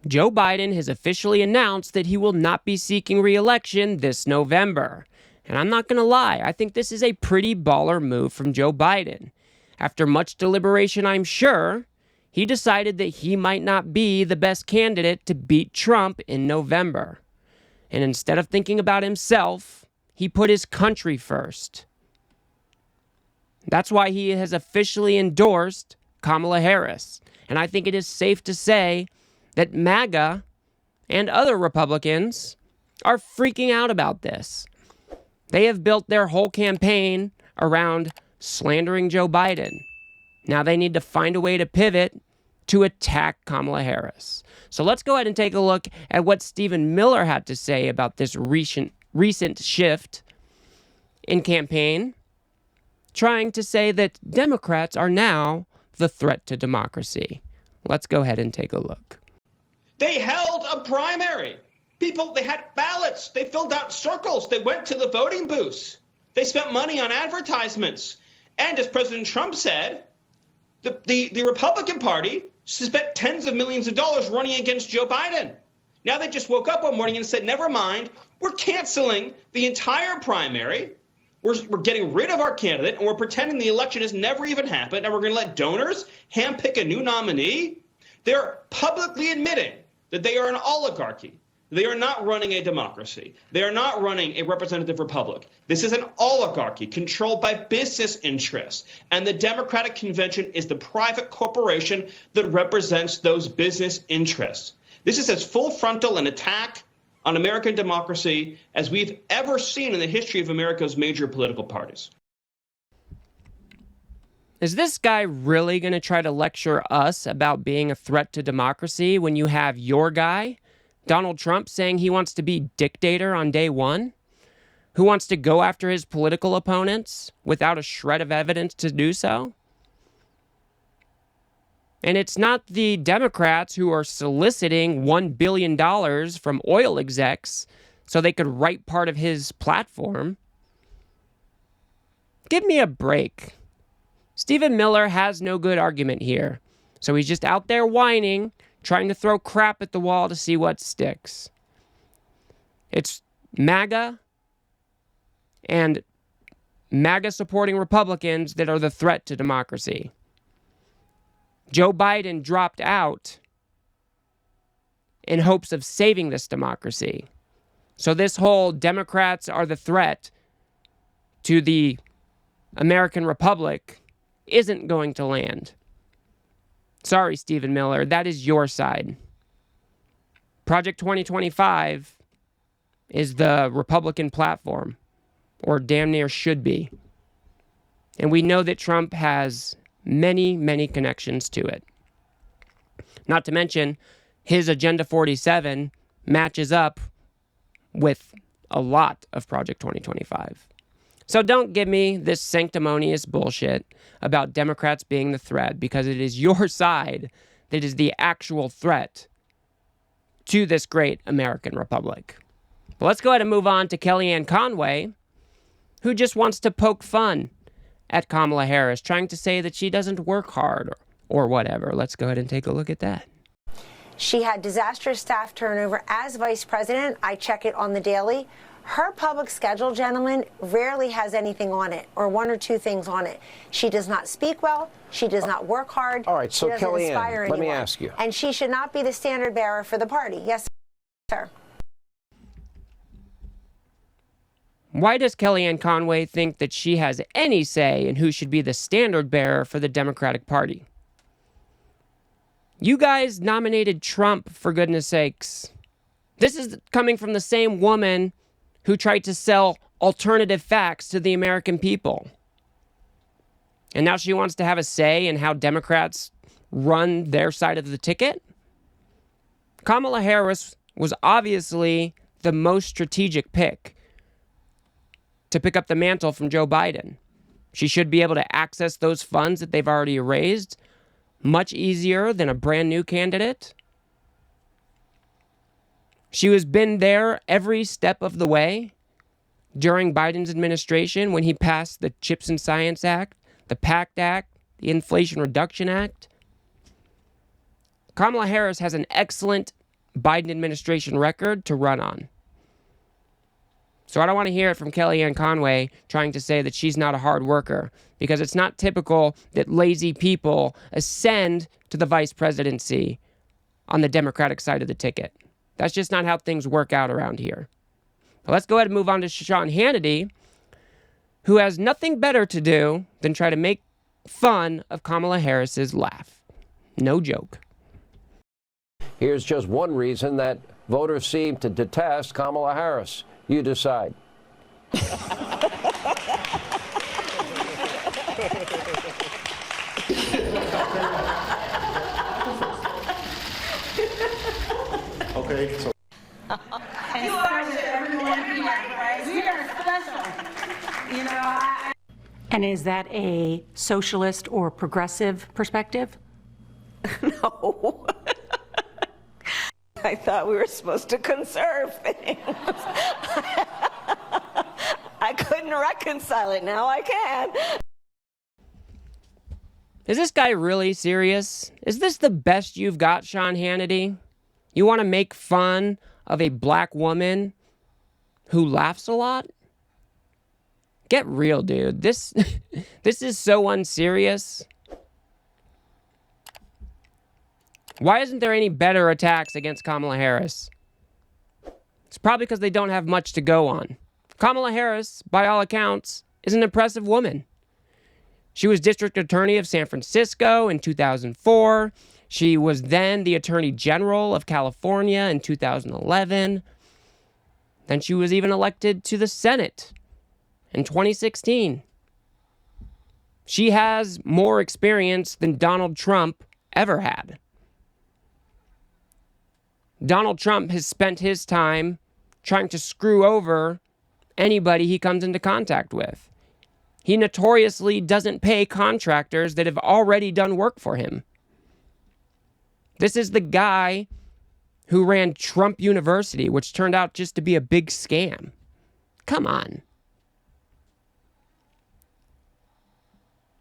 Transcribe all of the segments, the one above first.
Joe Biden has officially announced that he will not be seeking re-election this November. And I'm not going to lie, I think this is a pretty baller move from Joe Biden. After much deliberation, I'm sure, he decided that he might not be the best candidate to beat Trump in November. And instead of thinking about himself, he put his country first. That's why he has officially endorsed Kamala Harris. And I think it is safe to say that MAGA and other Republicans are freaking out about this. They have built their whole campaign around slandering Joe Biden. Now they need to find a way to pivot to attack Kamala Harris. So let's go ahead and take a look at what Stephen Miller had to say about this recent shift in campaign, trying to say that Democrats are now the threat to democracy. Let's go ahead and take a look. They held a primary. People, they had ballots. They filled out circles. They went to the voting booths. They spent money on advertisements. And as President Trump said, the Republican Party spent tens of millions of dollars running against Joe Biden. Now they just woke up one morning and said, never mind, we're canceling the entire primary. We're getting rid of our candidate, and we're pretending the election has never even happened, and we're going to let donors handpick a new nominee. They're publicly admitting that they are an oligarchy. They are not running a democracy. They are not running a representative republic. This is an oligarchy controlled by business interests. And the Democratic Convention is the private corporation that represents those business interests. This is as full frontal an attack on American democracy as we've ever seen in the history of America's major political parties. Is this guy really going to try to lecture us about being a threat to democracy when you have your guy, Donald Trump, saying he wants to be dictator on day one? Who wants to go after his political opponents without a shred of evidence to do so? And it's not the Democrats who are soliciting $1 billion from oil execs so they could write part of his platform. Give me a break. Stephen Miller has no good argument here. So he's just out there whining, trying to throw crap at the wall to see what sticks. It's MAGA and MAGA supporting Republicans that are the threat to democracy. Joe Biden dropped out in hopes of saving this democracy. So this whole Democrats are the threat to the American Republic isn't going to land. Sorry, Stephen Miller, that is your side. Project 2025 is the Republican platform, or damn near should be. And we know that Trump has many, many connections to it. Not to mention, his Agenda 47 matches up with a lot of Project 2025. So don't give me this sanctimonious bullshit about Democrats being the threat, because it is your side that is the actual threat to this great American republic. But let's go ahead and move on to Kellyanne Conway, who just wants to poke fun at Kamala Harris, trying to say that she doesn't work hard or whatever. Let's go ahead and take a look at that. She had disastrous staff turnover as vice president. I check it on the daily. Her public schedule, gentlemen, rarely has anything on it, or one or two things on it. She does not speak well. She does not work hard. All right, so she doesn't inspire Kellyanne, let me anyone. ask you. And she should not be the standard bearer for the party. Yes, sir. Why does Kellyanne Conway think that she has any say in who should be the standard bearer for the Democratic Party? You guys nominated Trump, for goodness sakes. This is coming from the same woman who tried to sell alternative facts to the American people. And now she wants to have a say in how Democrats run their side of the ticket? Kamala Harris was obviously the most strategic pick to pick up the mantle from Joe Biden. She should be able to access those funds that they've already raised much easier than a brand new candidate. She has been there every step of the way during Biden's administration when he passed the CHIPS and Science Act, the PACT Act, the Inflation Reduction Act. Kamala Harris has an excellent Biden administration record to run on. So I don't want to hear it from Kellyanne Conway trying to say that she's not a hard worker, because it's not typical that lazy people ascend to the vice presidency on the Democratic side of the ticket. That's just not how things work out around here. But let's go ahead and move on to Sean Hannity, who has nothing better to do than try to make fun of Kamala Harris's laugh. No joke. Here's just one reason that voters seem to detest Kamala Harris. You decide. Okay, so. You are everyone here. We are special. You know, And is that a socialist or progressive perspective? No. I thought we were supposed to conserve things. I couldn't reconcile it. Now I can. Is this guy really serious? Is this the best you've got, Sean Hannity? You want to make fun of a black woman who laughs a lot? Get real, dude. This is so unserious. Why isn't there any better attacks against Kamala Harris? It's probably because they don't have much to go on. Kamala Harris, by all accounts, is an impressive woman. She was district attorney of San Francisco in 2004. She was then the attorney general of California in 2011. Then she was even elected to the Senate in 2016. She has more experience than Donald Trump ever had. Donald Trump has spent his time trying to screw over anybody he comes into contact with. He notoriously doesn't pay contractors that have already done work for him. This is the guy who ran Trump University, which turned out just to be a big scam. Come on.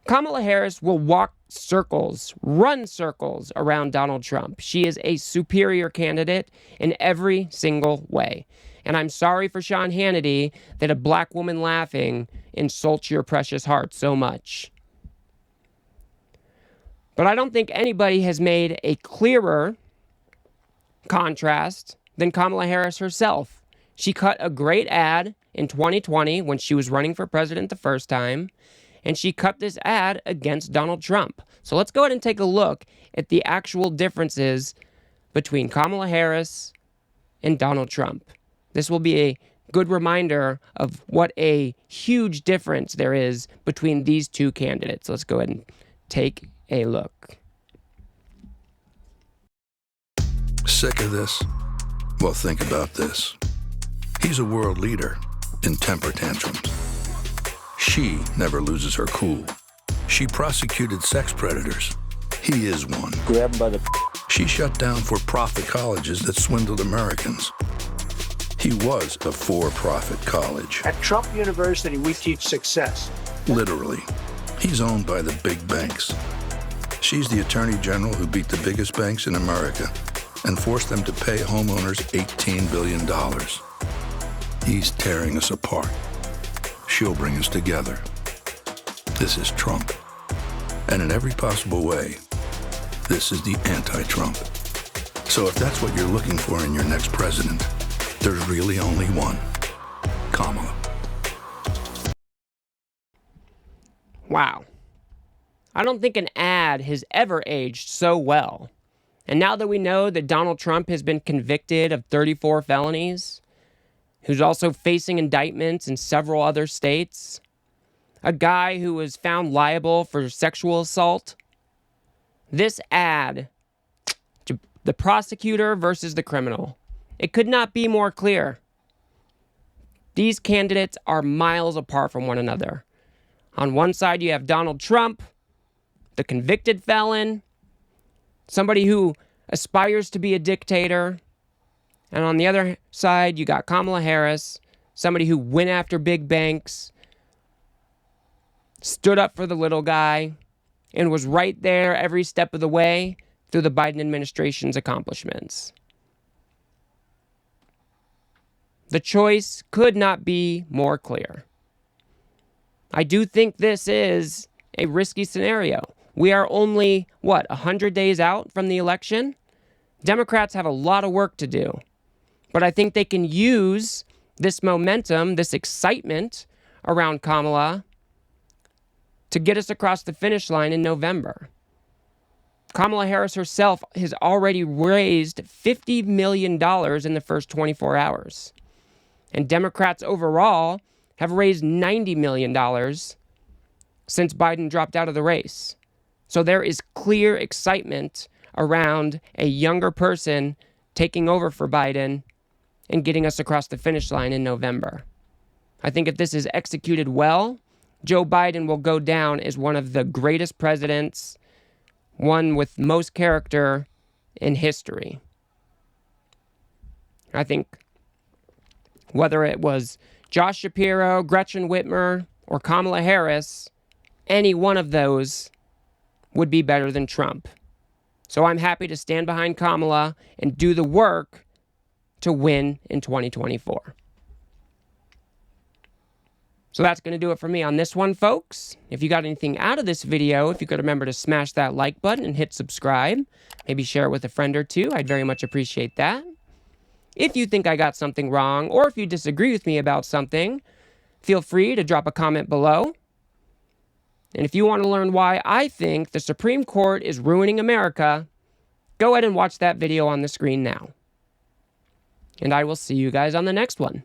Kamala Harris will walk circles, run circles around Donald Trump. She is a superior candidate in every single way. And I'm sorry for Sean Hannity that a black woman laughing insults your precious heart so much. But I don't think anybody has made a clearer contrast than Kamala Harris herself. She cut a great ad in 2020 when she was running for president the first time, and she cut this ad against Donald Trump. So let's go ahead and take a look at the actual differences between Kamala Harris and Donald Trump. This will be a good reminder of what a huge difference there is between these two candidates. Let's go ahead and take a look. Sick of this? Well, think about this. He's a world leader in temper tantrums. She never loses her cool. She prosecuted sex predators. He is one. Grab him by the... She shut down for-profit colleges that swindled Americans. He was a for-profit college. At Trump University, we teach success. Literally. He's owned by the big banks. She's the attorney general who beat the biggest banks in America and forced them to pay homeowners $18 billion. He's tearing us apart. She'll bring us together. This is Trump. And in every possible way, this is the anti-Trump. So if that's what you're looking for in your next president, there's really only one. Kamala. Wow. I don't think an ad has ever aged so well. And now that we know that Donald Trump has been convicted of 34 felonies, who's also facing indictments in several other states, a guy who was found liable for sexual assault, this ad, the prosecutor versus the criminal, it could not be more clear. These candidates are miles apart from one another. On one side, you have Donald Trump, the convicted felon, somebody who aspires to be a dictator. And on the other side, you got Kamala Harris, somebody who went after big banks, stood up for the little guy, and was right there every step of the way through the Biden administration's accomplishments. The choice could not be more clear. I do think this is a risky scenario. We are only, 100 days out from the election? Democrats have a lot of work to do. But I think they can use this momentum, this excitement around Kamala to get us across the finish line in November. Kamala Harris herself has already raised $50 million in the first 24 hours. And Democrats overall have raised $90 million since Biden dropped out of the race. So there is clear excitement around a younger person taking over for Biden and getting us across the finish line in November. I think if this is executed well, Joe Biden will go down as one of the greatest presidents, one with most character in history. I think whether it was Josh Shapiro, Gretchen Whitmer, or Kamala Harris, any one of those would be better than Trump. So I'm happy to stand behind Kamala and do the work to win in 2024. So that's going to do it for me on this one, folks. If you got anything out of this video, if you could remember to smash that like button and hit subscribe, maybe share it with a friend or two, I'd very much appreciate that. If you think I got something wrong, or if you disagree with me about something, feel free to drop a comment below. And if you want to learn why I think the Supreme Court is ruining America, go ahead and watch that video on the screen now. And I will see you guys on the next one.